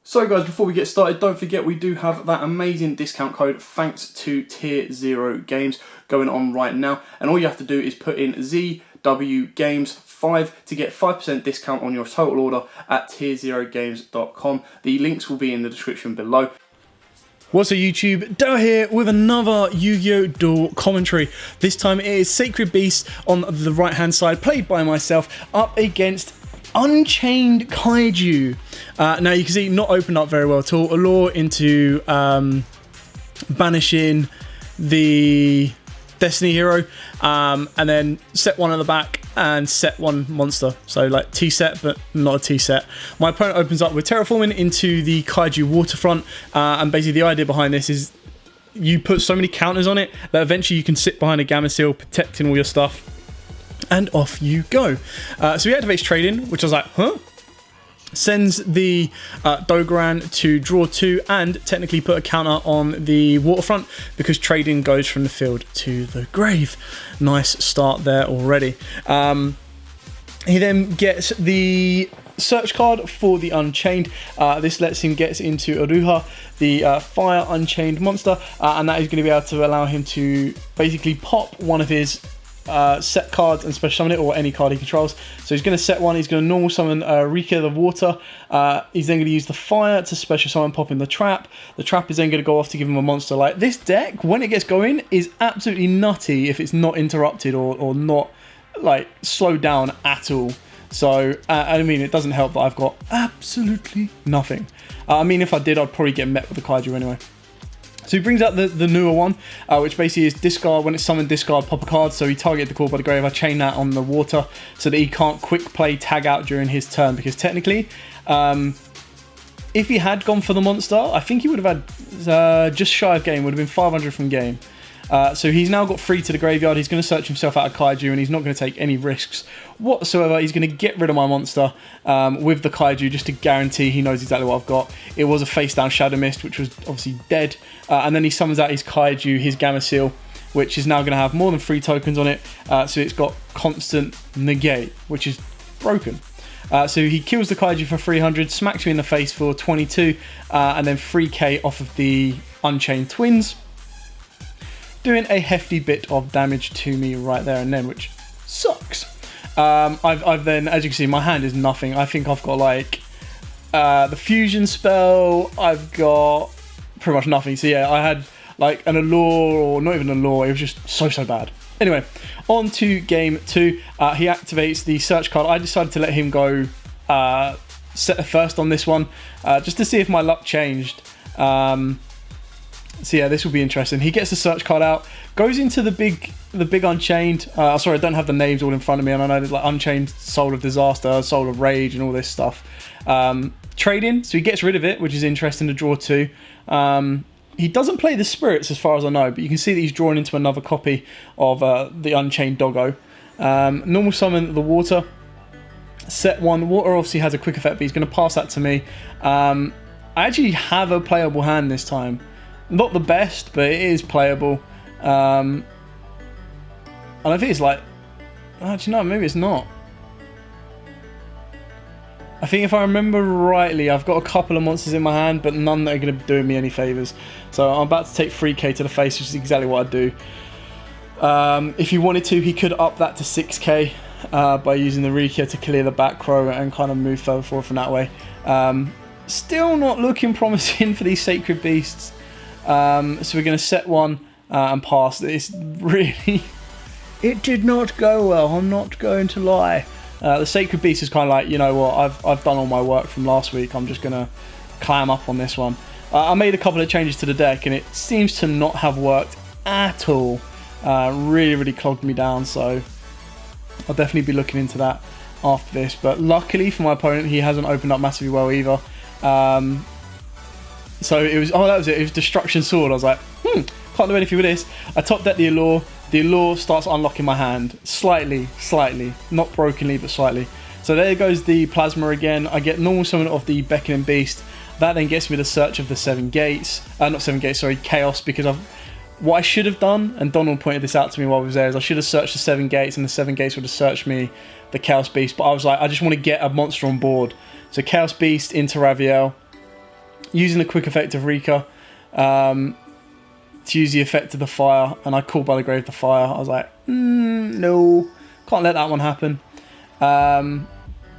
So guys, before we get started, don't forget we do have that amazing discount code thanks to Tier 0 Games going on right now. And all you have to do is put in ZWGames5 to get 5% discount on your total order at tier0games.com. The links will be in the description below. What's up YouTube, Dow here with another Yu-Gi-Oh! Duel commentary. This time it is Sacred Beast on the right hand side, played by myself, up against Unchained Kaiju. Now you can see not opened up very well at all. Allure into banishing the Destiny hero, and then set one at the back and set one monster. So like T-set, but not a T-set. My opponent opens up with Terraforming into the Kaiju waterfront, and basically the idea behind this is you put so many counters on it that eventually you can sit behind a Gamma Seal protecting all your stuff, and off you go. So he activates Trading, which I was like, huh? Sends the Dogoran to draw 2 and technically put a counter on the waterfront because Trading goes from the field to the grave. Nice start there already. He then gets the search card for the Unchained. This lets him get into Aruha, the Fire Unchained monster, and that is going to be able to allow him to basically pop one of his set cards and special summon it, or any card he controls. So he's going to set one, he's going to normal summon Rika the water, he's then going to use the fire to special summon popping the trap. The trap is then going to go off to give him a monster. Like, this deck, when it gets going, is absolutely nutty if it's not interrupted or not like slowed down at all. So I mean, it doesn't help that I've got absolutely nothing. I mean, if I did, I'd probably get met with the Kaiju anyway. So he brings out the newer one, which basically is discard, when it's summoned, discard, pop a card. So he targeted the Call by the Grave. I chain that on the water so that he can't quick play tag out during his turn, because technically, if he had gone for the monster, I think he would have had just shy of game, would have been 500 from game. So he's now got 3 to the graveyard. He's going to search himself out of Kaiju, and he's not going to take any risks whatsoever. He's going to get rid of my monster with the Kaiju just to guarantee he knows exactly what I've got. It was a face down Shadow Mist, which was obviously dead. And then he summons out his Kaiju, his Gamma Seal, which is now going to have more than 3 tokens on it. So it's got constant negate, which is broken. So he kills the Kaiju for 300, smacks me in the face for 22, and then 3k off of the Unchained twins, doing a hefty bit of damage to me right there and then, which sucks. I've then, as you can see, my hand is nothing. I think I've got like the fusion spell. I've got pretty much nothing. So yeah, I had like an allure, or not even an allure. It was just so bad. Anyway, on to game 2. He activates the search card. I decided to let him go set first on this one, just to see if my luck changed. So yeah, this will be interesting. He gets the search card out, goes into the big Unchained. Sorry, I don't have the names all in front of me, and I know there's like Unchained, Soul of Disaster, Soul of Rage, and all this stuff. Trading, so he gets rid of it, which is interesting to draw 2. He doesn't play the spirits as far as I know, but you can see that he's drawn into another copy of the Unchained Doggo. Normal summon the water. Set 1. Water obviously has a quick effect, but he's going to pass that to me. I actually have a playable hand this time. Not the best, but it is playable. And I think it's like... Actually, no, maybe it's not. I think if I remember rightly, I've got a couple of monsters in my hand, but none that are going to be doing me any favours. So I'm about to take 3k to the face, which is exactly what I'd do. If he wanted to, he could up that to 6k by using the Rika to clear the back row and kind of move further forward from that way. Still not looking promising for these Sacred Beasts. So we're going to set 1 and pass. It's really... It did not go well, I'm not going to lie. The Sacred Beast is kind of like, you know what, I've done all my work from last week, I'm just going to clam up on this one. I made a couple of changes to the deck, and it seems to not have worked at all. Really clogged me down, so I'll definitely be looking into that after this. But luckily for my opponent, he hasn't opened up massively well either. So it was, that was it. It was Destruction Sword. I was like, can't do anything with this. I top deck the Allure. The Allure starts unlocking my hand. Slightly. Not brokenly, but slightly. So there goes the Plasma again. I get normal summon of the Beckoning Beast. That then gets me the search of the 7 gates. Not 7 gates, sorry, Chaos. Because what I should have done, and Donald pointed this out to me while I was there, is I should have searched the 7 gates, and the 7 gates would have searched me the Chaos Beast. But I was like, I just want to get a monster on board. So Chaos Beast into Raviel. using the quick effect of Rika to use the effect of the fire, and I called by the grave the fire. I was like, no, can't let that one happen. I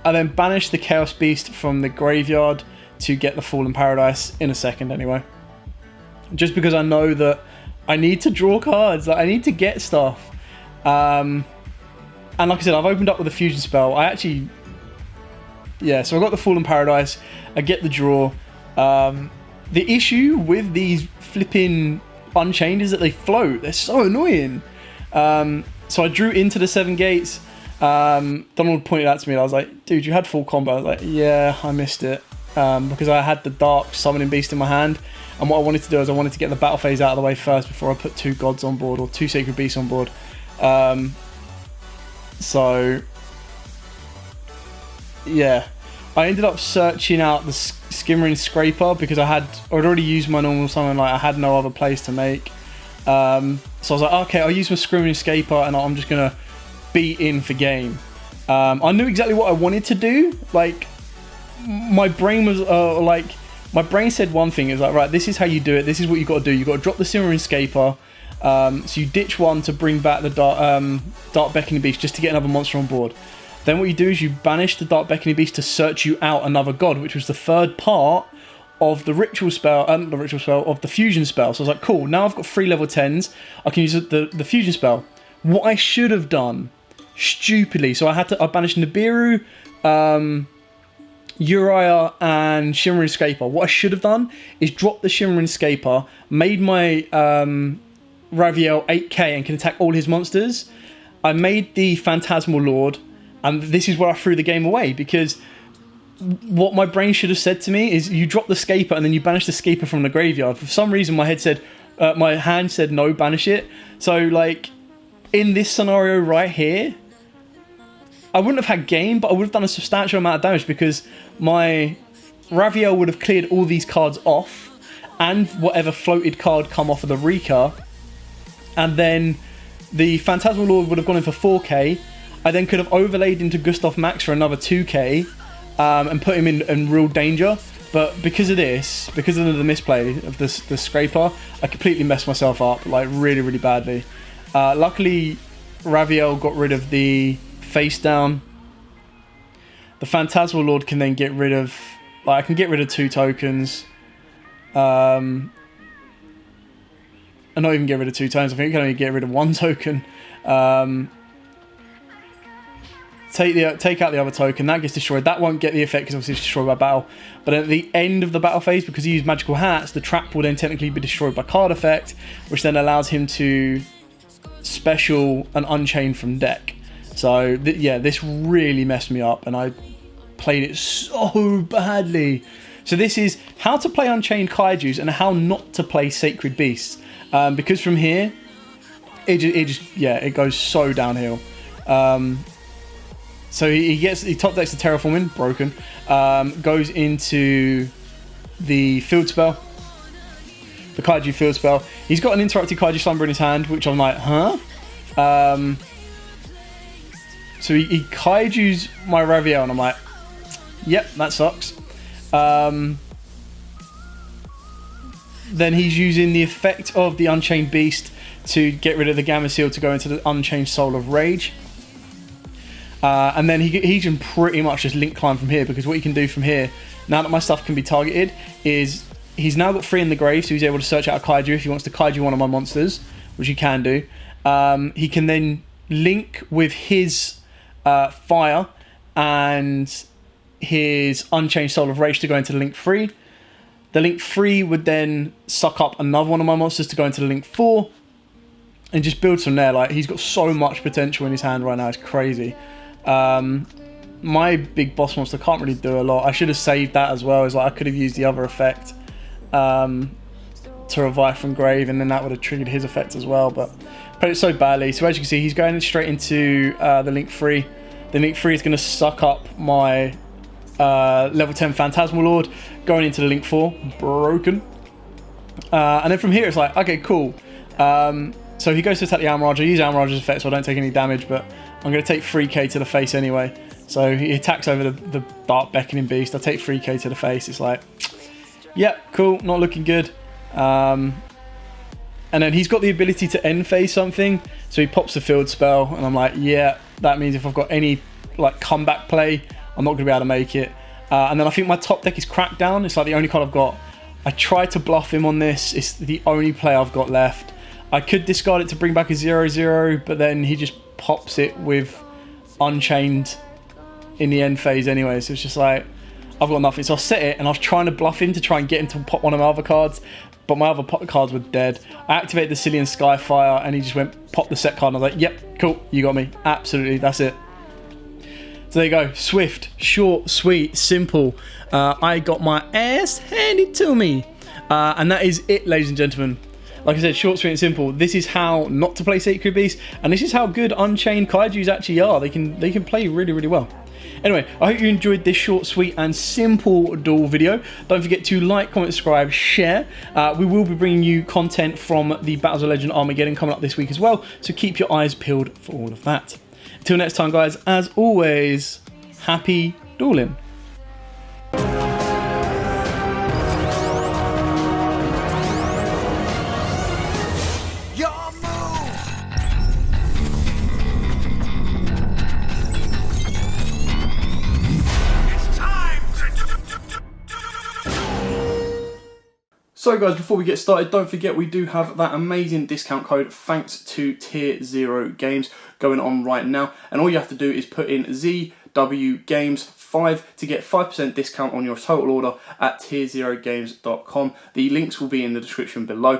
then banished the Chaos Beast from the graveyard to get the Fallen Paradise in a second anyway. Just because I know that I need to draw cards, like I need to get stuff. And like I said, I've opened up with a fusion spell. So I got the Fallen Paradise, I get the draw. The issue with these flipping Unchained is that they float. They're so annoying. So I drew into the 7 gates. Donald pointed out to me, and I was like, dude, you had full combo. I was like, yeah, I missed it. Because I had the Dark Summoning Beast in my hand. And what I wanted to do is I wanted to get the battle phase out of the way first before I put 2 gods on board, or 2 sacred beasts on board. So yeah, I ended up searching out the Skimmering Scraper because I'd already used my normal summon. Like I had no other place to make. So I was like, okay, I'll use my Skimmering Scraper and I'm just gonna beat in for game. I knew exactly what I wanted to do. Like my brain was my brain said one thing. It was like, right, this is how you do it. This is what you got to do. You got to drop the Skimmering Scraper. So you ditch one to bring back the Dark Beckoning Beast just to get another monster on board. Then what you do is you banish the Dark Beckoning Beast to search you out another god, which was the 3rd part of the ritual spell, of the fusion spell. So I was like, cool, now I've got 3 level 10s, I can use the fusion spell. What I should have done, stupidly, so I banished Nibiru, Uriah, and Shimmering Scraper. What I should have done is drop the Shimmering Scraper, made my Raviel 8k and can attack all his monsters. I made the Phantasmal Lord, and this is where I threw the game away, because what my brain should have said to me is you drop the Scaper and then you banish the Scaper from the graveyard. For some reason my hand said no, banish it. So like in this scenario right here, I wouldn't have had game, but I would have done a substantial amount of damage because my Raviel would have cleared all these cards off and whatever floated card come off of the Rika, and then the Phantasmal Lord would have gone in for 4k. I then could have overlaid into Gustav Max for another 2k and put him in real danger. But because of this, because of the misplay of the Scraper, I completely messed myself up, like really, really badly. Luckily, Raviel got rid of the face down. The Phantasmal Lord can then get rid of... I can get rid of 2 tokens. And not even get rid of 2 tokens. I think I can only get rid of 1 token. Take out the other token, that gets destroyed. That won't get the effect because obviously it's destroyed by battle. But at the end of the battle phase, because he used magical hats, the trap will then technically be destroyed by card effect, which then allows him to special an Unchained from deck. So yeah, this really messed me up and I played it so badly. So this is how to play Unchained Kaijus and how not to play Sacred Beasts. Because from here, it goes so downhill. So he top decks the Terraforming, broken, goes into the field spell, the Kaiju field spell. He's got an interrupted Kaiju Slumber in his hand, which I'm like, huh? So he Kaijus my Raviel, and I'm like, yep, that sucks. Then he's using the effect of the Unchained Beast to get rid of the Gamma Seal to go into the Unchained Soul of Rage. And then he can pretty much just link climb from here, because what he can do from here, now that my stuff can be targeted, is he's now got 3 in the grave, so he's able to search out a Kaiju if he wants to Kaiju one of my monsters, which he can do. He can then link with his fire and his Unchained Soul of Rage to go into the link 3. The link 3 would then suck up another one of my monsters to go into the link 4 and just build from there. Like, he's got so much potential in his hand right now, it's crazy. My big boss monster can't really do a lot. I should have saved that as well. It's like I could have used the other effect to revive from grave, and then that would have triggered his effect as well, but played it so badly. So as you can see, he's going straight into the link 3. The link 3 is going to suck up my level 10 Phantasmal Lord, going into the link 4, broken. And then from here it's like, okay, cool. So he goes to attack the Almirage. I use Almirage's effect so I don't take any damage, but I'm going to take 3k to the face anyway. So he attacks over the Dark Beckoning Beast. I take 3k to the face. It's like, Yep, cool, not looking good. And then he's got the ability to end phase something, so he pops the field spell, and I'm like, yeah, that means if I've got any like comeback play, I'm not going to be able to make it. And then I think my top deck is Crackdown. It's like the only card I've got. I tried to bluff him on this. It's the only play I've got left. I could discard it to bring back a 0/0, but then he just pops it with Unchained in the end phase anyway. So it's just like, I've got nothing. So I set it, and I was trying to bluff him to try and get him to pop one of my other cards, but my other cards were dead. I activated the Cillian Skyfire, and he just went, pop the set card, and I was like, yep, cool, you got me. Absolutely, that's it. So there you go, swift, short, sweet, simple. I got my ass handed to me. And that is it, ladies and gentlemen. Like I said, short, sweet, and simple. This is how not to play Sacred Beast, and this is how good Unchained Kaijus actually are. They can play really, really well. Anyway, I hope you enjoyed this short, sweet, and simple duel video. Don't forget to like, comment, subscribe, share. We will be bringing you content from the Battles of Legend Armageddon coming up this week as well, so keep your eyes peeled for all of that. Until next time, guys, as always, happy dueling. So guys, before we get started, don't forget we do have that amazing discount code thanks to Tier 0 Games going on right now. And all you have to do is put in ZW Games 5 to get 5% discount on your total order at tier0games.com. The links will be in the description below.